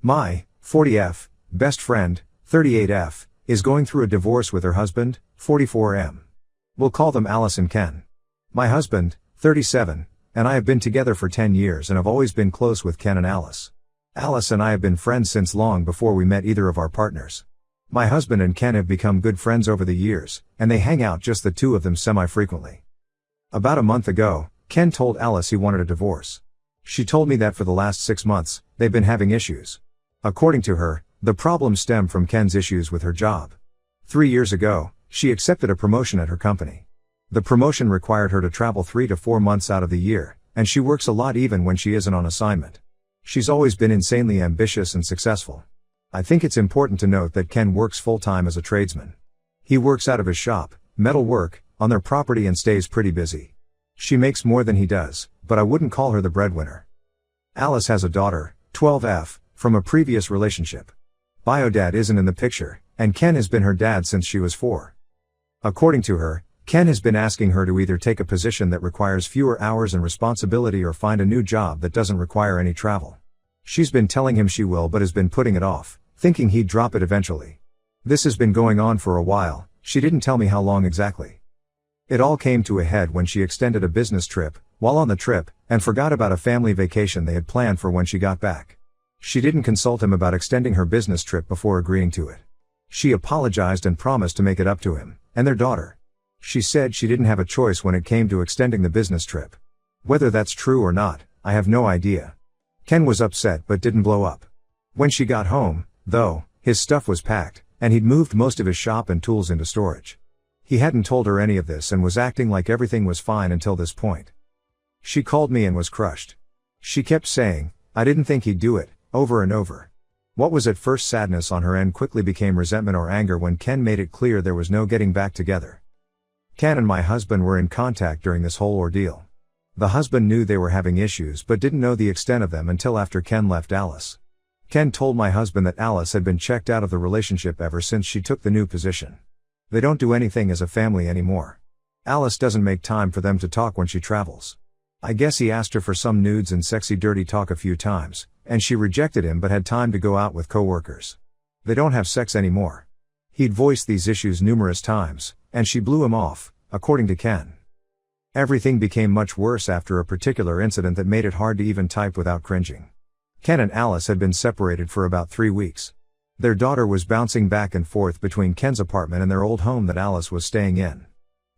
My 40F best friend, 38F, is going through a divorce with her husband, 44M. We'll call them Alice and Ken. My husband, 37, and I have been together for 10 years and have always been close with Ken and Alice. Alice and I have been friends since long before we met either of our partners. My husband and Ken have become good friends over the years, and they hang out just the two of them semi-frequently. About a month ago, Ken told Alice he wanted a divorce. She told me that for the last 6 months, they've been having issues. According to her, the problem stemmed from Ken's issues with her job. 3 years ago, she accepted a promotion at her company. The promotion required her to travel 3 to 4 months out of the year, and she works a lot even when she isn't on assignment. She's always been insanely ambitious and successful. I think it's important to note that Ken works full-time as a tradesman. He works out of his shop, metal work, on their property and stays pretty busy. She makes more than he does, but I wouldn't call her the breadwinner. Alice has a daughter, 12F, from a previous relationship. Biodad isn't in the picture, and Ken has been her dad since she was 4. According to her, Ken has been asking her to either take a position that requires fewer hours and responsibility or find a new job that doesn't require any travel. She's been telling him she will but has been putting it off, thinking he'd drop it eventually. This has been going on for a while, she didn't tell me how long exactly. It all came to a head when she extended a business trip, while on the trip, and forgot about a family vacation they had planned for when she got back. She didn't consult him about extending her business trip before agreeing to it. She apologized and promised to make it up to him, and their daughter. She said she didn't have a choice when it came to extending the business trip. Whether that's true or not, I have no idea. Ken was upset but didn't blow up. When she got home, though, his stuff was packed, and he'd moved most of his shop and tools into storage. He hadn't told her any of this and was acting like everything was fine until this point. She called me and was crushed. She kept saying, "I didn't think he'd do it," over and over. What was at first sadness on her end quickly became resentment or anger when Ken made it clear there was no getting back together. Ken and my husband were in contact during this whole ordeal. The husband knew they were having issues but didn't know the extent of them until after Ken left Alice. Ken told my husband that Alice had been checked out of the relationship ever since she took the new position. They don't do anything as a family anymore. Alice doesn't make time for them to talk when she travels. I guess he asked her for some nudes and sexy dirty talk a few times, and she rejected him but had time to go out with coworkers. They don't have sex anymore. He'd voiced these issues numerous times, and she blew him off, according to Ken. Everything became much worse after a particular incident that made it hard to even type without cringing. Ken and Alice had been separated for about 3 weeks. Their daughter was bouncing back and forth between Ken's apartment and their old home that Alice was staying in.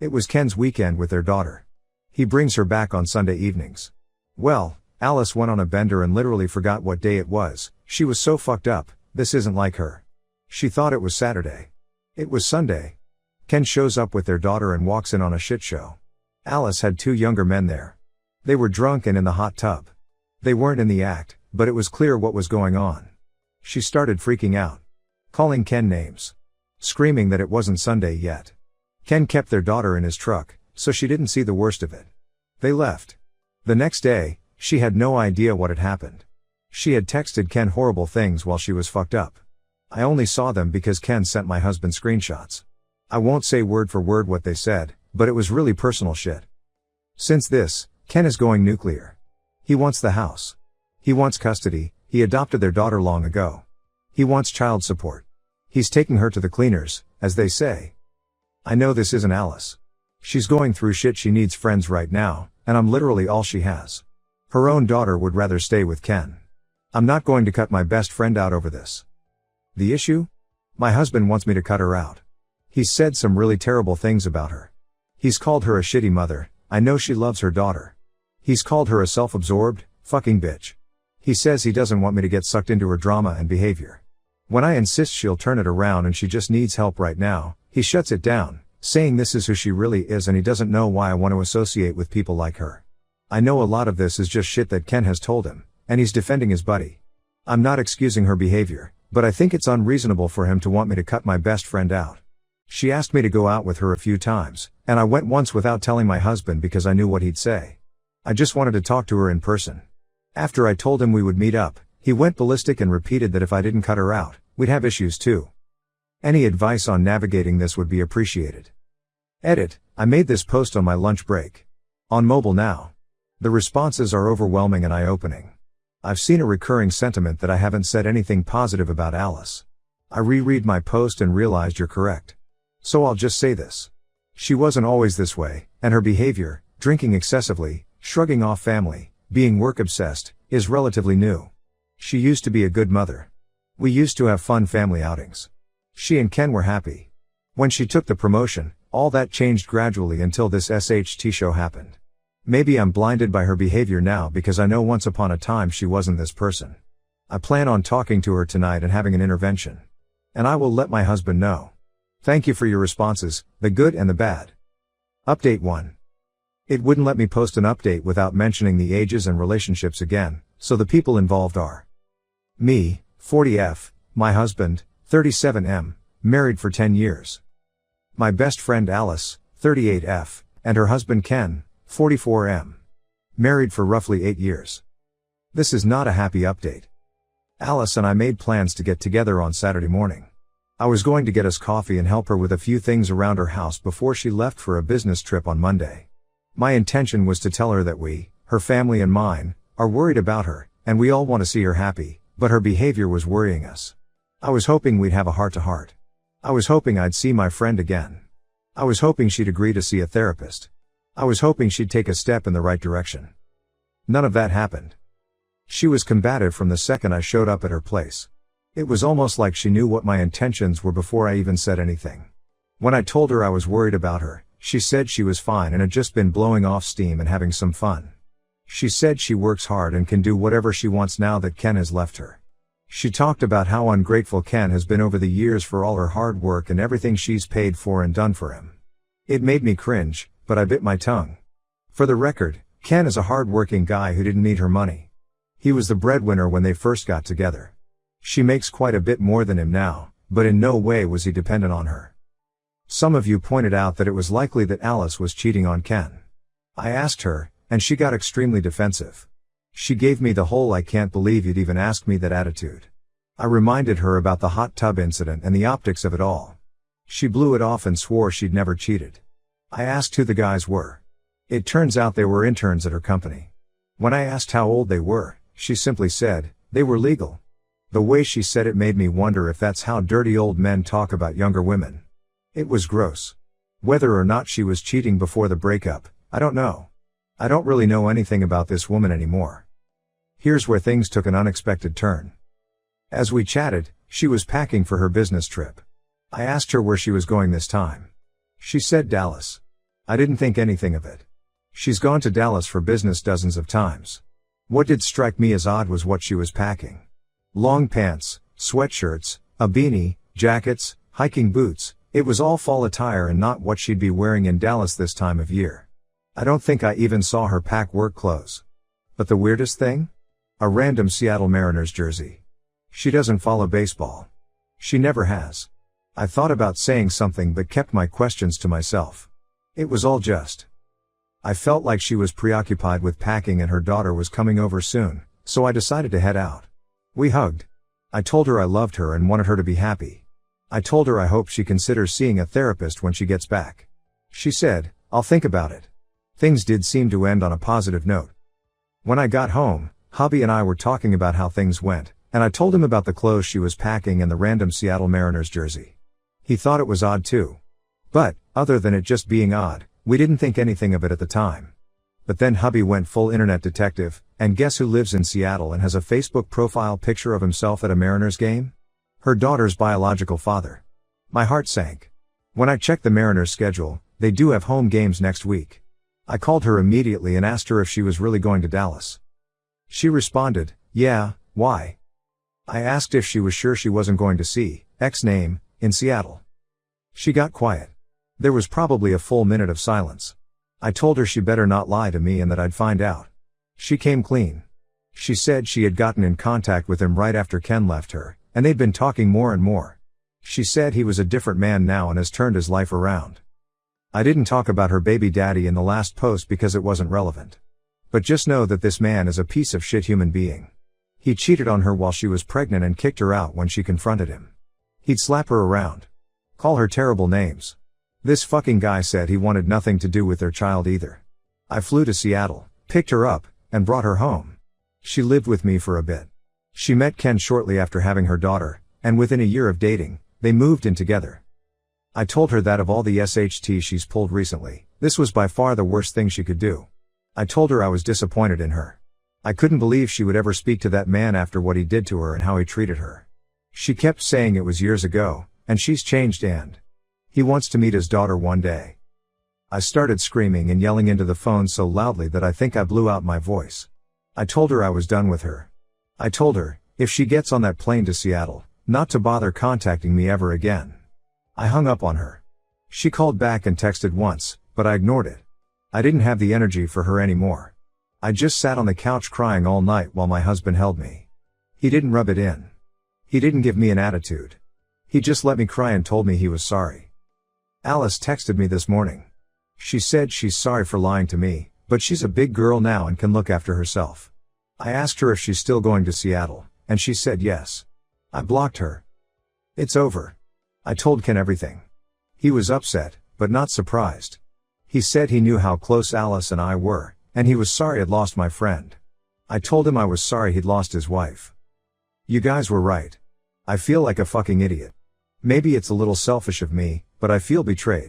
It was Ken's weekend with their daughter. He brings her back on Sunday evenings. Well, Alice went on a bender and literally forgot what day it was. She was so fucked up, this isn't like her. She thought it was Saturday. It was Sunday. Ken shows up with their daughter and walks in on a shit show. Alice had 2 younger men there. They were drunk and in the hot tub. They weren't in the act, but it was clear what was going on. She started freaking out. Calling Ken names. Screaming that it wasn't Sunday yet. Ken kept their daughter in his truck, so she didn't see the worst of it. They left. The next day, she had no idea what had happened. She had texted Ken horrible things while she was fucked up. I only saw them because Ken sent my husband screenshots. I won't say word for word what they said, but it was really personal shit. Since this, Ken is going nuclear. He wants the house. He wants custody. He adopted their daughter long ago. He wants child support. He's taking her to the cleaners, as they say. I know this isn't Alice. She's going through shit. She needs friends right now, and I'm literally all she has. Her own daughter would rather stay with Ken. I'm not going to cut my best friend out over this. The issue? My husband wants me to cut her out. He's said some really terrible things about her. He's called her a shitty mother. I know she loves her daughter. He's called her a self-absorbed, fucking bitch. He says he doesn't want me to get sucked into her drama and behavior. When I insist she'll turn it around and she just needs help right now, he shuts it down, saying this is who she really is and he doesn't know why I want to associate with people like her. I know a lot of this is just shit that Ken has told him, and he's defending his buddy. I'm not excusing her behavior, but I think it's unreasonable for him to want me to cut my best friend out. She asked me to go out with her a few times, and I went once without telling my husband because I knew what he'd say. I just wanted to talk to her in person. After I told him we would meet up, he went ballistic and repeated that if I didn't cut her out, we'd have issues too. Any advice on navigating this would be appreciated. Edit, I made this post on my lunch break. On mobile now. The responses are overwhelming and eye-opening. I've seen a recurring sentiment that I haven't said anything positive about Alice. I reread my post and realized you're correct. So I'll just say this. She wasn't always this way, and her behavior, drinking excessively, shrugging off family, being work-obsessed, is relatively new. She used to be a good mother. We used to have fun family outings. She and Ken were happy. When she took the promotion, all that changed gradually until this SHT show happened. Maybe I'm blinded by her behavior now because I know once upon a time she wasn't this person. I plan on talking to her tonight and having an intervention. And I will let my husband know. Thank you for your responses, the good and the bad. Update 1. It wouldn't let me post an update without mentioning the ages and relationships again, so the people involved are me, 40F, my husband, 37M, married for 10 years. My best friend Alice, 38F, and her husband Ken, 44M. Married for roughly 8 years. This is not a happy update. Alice and I made plans to get together on Saturday morning. I was going to get us coffee and help her with a few things around her house before she left for a business trip on Monday. My intention was to tell her that we, her family and mine, are worried about her, and we all want to see her happy, but her behavior was worrying us. I was hoping we'd have a heart-to-heart. I was hoping I'd see my friend again. I was hoping she'd agree to see a therapist. I was hoping she'd take a step in the right direction. None of that happened. She was combative from the second I showed up at her place. It was almost like she knew what my intentions were before I even said anything. When I told her I was worried about her, she said she was fine and had just been blowing off steam and having some fun. She said she works hard and can do whatever she wants now that Ken has left her. She talked about how ungrateful Ken has been over the years for all her hard work and everything she's paid for and done for him. It made me cringe, but I bit my tongue. For the record, Ken is a hard-working guy who didn't need her money. He was the breadwinner when they first got together. She makes quite a bit more than him now, but in no way was he dependent on her. Some of you pointed out that it was likely that Alice was cheating on Ken. I asked her, and she got extremely defensive. She gave me the whole "I can't believe you'd even ask me that" attitude. I reminded her about the hot tub incident and the optics of it all. She blew it off and swore she'd never cheated. I asked who the guys were. It turns out they were interns at her company. When I asked how old they were, she simply said, they were legal. The way she said it made me wonder if that's how dirty old men talk about younger women. It was gross. Whether or not she was cheating before the breakup, I don't know. I don't really know anything about this woman anymore. Here's where things took an unexpected turn. As we chatted, she was packing for her business trip. I asked her where she was going this time. She said Dallas. I didn't think anything of it. She's gone to Dallas for business dozens of times. What did strike me as odd was what she was packing. Long pants, sweatshirts, a beanie, jackets, hiking boots. It was all fall attire and not what she'd be wearing in Dallas this time of year. I don't think I even saw her pack work clothes. But the weirdest thing? A random Seattle Mariners jersey. She doesn't follow baseball. She never has. I thought about saying something but kept my questions to myself. It was all just. I felt like she was preoccupied with packing and her daughter was coming over soon, so I decided to head out. We hugged. I told her I loved her and wanted her to be happy. I told her I hoped she considers seeing a therapist when she gets back. She said, I'll think about it. Things did seem to end on a positive note. When I got home, hubby and I were talking about how things went, and I told him about the clothes she was packing and the random Seattle Mariners jersey. He thought it was odd too. But, other than it just being odd, we didn't think anything of it at the time. But then hubby went full internet detective, and guess who lives in Seattle and has a Facebook profile picture of himself at a Mariners game? Her daughter's biological father. My heart sank. When I checked the Mariners schedule, they do have home games next week. I called her immediately and asked her if she was really going to Dallas. She responded, yeah, why? I asked if she was sure she wasn't going to see X name in Seattle. She got quiet. There was probably a full minute of silence. I told her she better not lie to me and that I'd find out. She came clean. She said she had gotten in contact with him right after Ken left her, and they'd been talking more and more. She said he was a different man now and has turned his life around. I didn't talk about her baby daddy in the last post because it wasn't relevant. But just know that this man is a piece of shit human being. He cheated on her while she was pregnant and kicked her out when she confronted him. He'd slap her around. Call her terrible names. This fucking guy said he wanted nothing to do with their child either. I flew to Seattle, picked her up, and brought her home. She lived with me for a bit. She met Ken shortly after having her daughter, and within a year of dating, they moved in together. I told her that of all the SHT she's pulled recently, this was by far the worst thing she could do. I told her I was disappointed in her. I couldn't believe she would ever speak to that man after what he did to her and how he treated her. She kept saying it was years ago, and she's changed and he wants to meet his daughter one day. I started screaming and yelling into the phone so loudly that I think I blew out my voice. I told her I was done with her. I told her, if she gets on that plane to Seattle, not to bother contacting me ever again. I hung up on her. She called back and texted once, but I ignored it. I didn't have the energy for her anymore. I just sat on the couch crying all night while my husband held me. He didn't rub it in. He didn't give me an attitude. He just let me cry and told me he was sorry. Alice texted me this morning. She said she's sorry for lying to me, but she's a big girl now and can look after herself. I asked her if she's still going to Seattle, and she said yes. I blocked her. It's over. I told Ken everything. He was upset, but not surprised. He said he knew how close Alice and I were, and he was sorry I'd lost my friend. I told him I was sorry he'd lost his wife. You guys were right. I feel like a fucking idiot. Maybe it's a little selfish of me, but I feel betrayed.